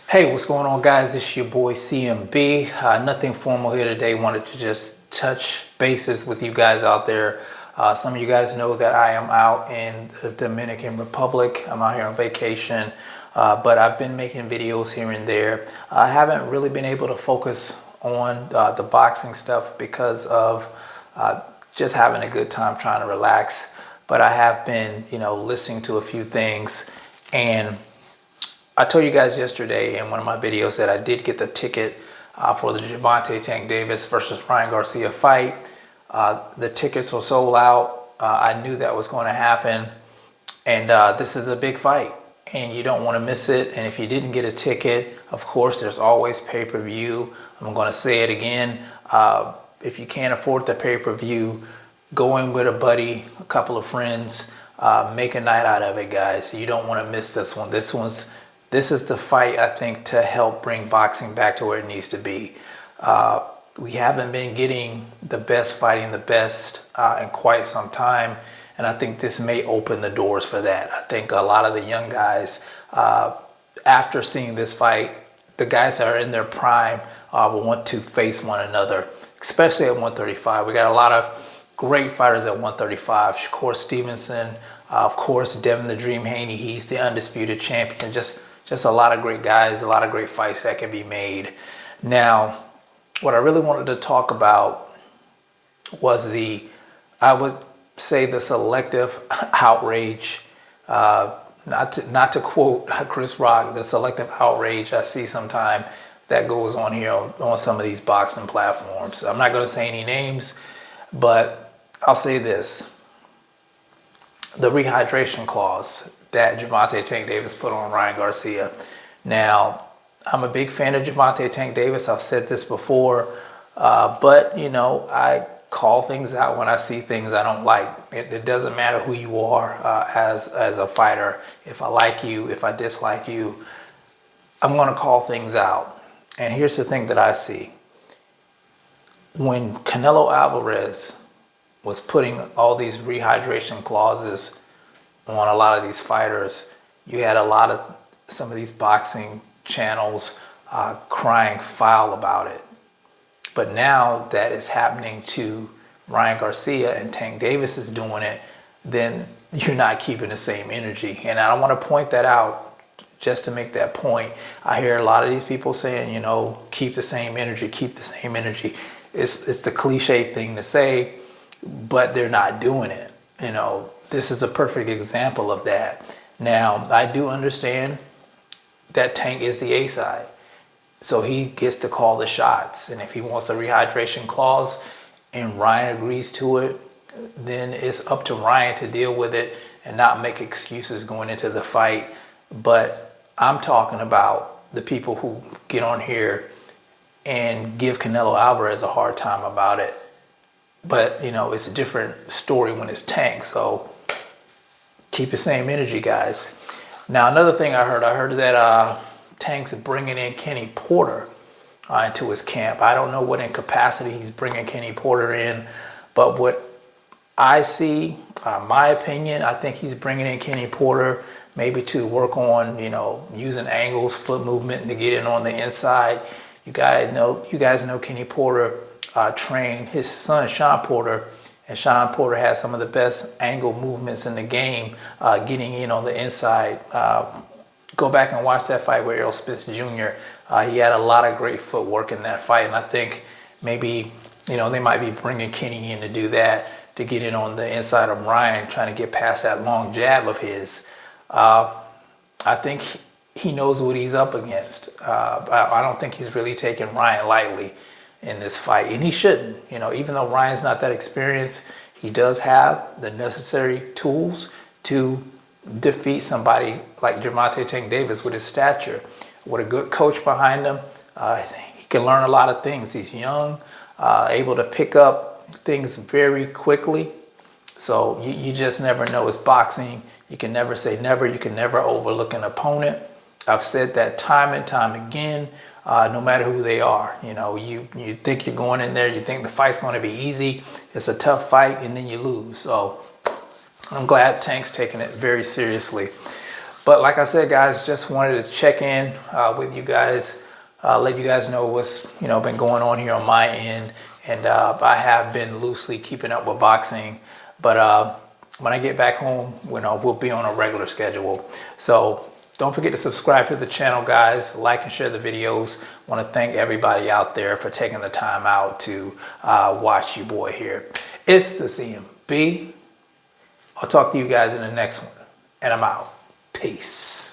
Hey, what's going on, guys? This is your boy CMB. Nothing formal here today. Wanted to just touch bases with you guys out there. Some of you guys know that I am out in the Dominican Republic. I'm out here on vacation, but I've been making videos here and there. I haven't really been able to focus on the boxing stuff because of just having a good time trying to relax. But I have been, listening to a few things, and I told you guys yesterday in one of my videos that I did get the ticket for the Gervonta Tank Davis versus Ryan Garcia fight. The tickets were sold out. I knew that was going to happen. And this is a big fight, and you don't want to miss it. And if you didn't get a ticket, of course, there's always pay-per-view. I'm going to say it again. If you can't afford the pay-per-view, go in with a buddy, a couple of friends, make a night out of it, guys. You don't want to miss this one. This is the fight, I think, to help bring boxing back to where it needs to be. We haven't been getting the best fighting the best in quite some time, and I think this may open the doors for that. I think a lot of the young guys, after seeing this fight, the guys that are in their prime will want to face one another, especially at 135. We got a lot of great fighters at 135. Shakur Stevenson, of course, Devin the Dream Haney. He's the undisputed champion. Just a lot of great guys, a lot of great fights that can be made. Now, what I really wanted to talk about was I would say the selective outrage. Not to quote Chris Rock, the selective outrage I see sometime that goes on here on some of these boxing platforms. I'm not going to say any names, but I'll say this. The rehydration clause that Gervonta Tank Davis put on Ryan Garcia. Now, I'm a big fan of Gervonta Tank Davis. I've said this before, but I call things out when I see things I don't like. It doesn't matter who you are as a fighter. If I like you, if I dislike you, I'm going to call things out. And here's the thing that I see. When Canelo Alvarez was putting all these rehydration clauses on a lot of these fighters, you had some of these boxing channels crying foul about it. But now that is happening to Ryan Garcia and Tank Davis is doing it, then you're not keeping the same energy. And I want to point that out just to make that point. I hear a lot of these people saying, keep the same energy, keep the same energy. It's the cliche thing to say, but they're not doing it. This is a perfect example of that. Now, I do understand that Tank is the A-side, so he gets to call the shots. And if he wants a rehydration clause and Ryan agrees to it, then it's up to Ryan to deal with it and not make excuses going into the fight. But I'm talking about the people who get on here and give Canelo Alvarez a hard time about it. But, it's a different story when it's Tank. So keep the same energy, guys. Now, another thing I heard that Tank's bringing in Kenny Porter into his camp. I don't know what in capacity he's bringing Kenny Porter in, but what I see, my opinion, I think he's bringing in Kenny Porter maybe to work on, using angles, foot movement to get in on the inside. You guys know Kenny Porter trained his son Sean Porter, and Sean Porter has some of the best angle movements in the game, getting in on the inside. Go back and watch that fight with Errol Spence Jr. He had a lot of great footwork in that fight, and I think maybe they might be bringing Kenny in to do that, to get in on the inside of Ryan, trying to get past that long jab of his. I think he knows what he's up against. I don't think he's really taking Ryan lightly in this fight, and he shouldn't. Even though Ryan's not that experienced, he does have the necessary tools to defeat somebody like Gervonta Tank Davis with his stature. With a good coach behind him, he can learn a lot of things. He's young, able to pick up things very quickly. So you just never know. It's boxing. You can never say never. You can never overlook an opponent. I've said that time and time again. No matter who they are, you think you're going in there, you think the fight's going to be easy. It's a tough fight, and then you lose. So I'm glad Tank's taking it very seriously. But like I said, guys, just wanted to check in with you guys, let you guys know what's been going on here on my end. And I have been loosely keeping up with boxing, but when I get back home, we'll be on a regular schedule. So don't forget to subscribe to the channel, guys. Like and share the videos. Want to thank everybody out there for taking the time out to watch your boy here. It's the CMB. I'll talk to you guys in the next one, and I'm out. Peace.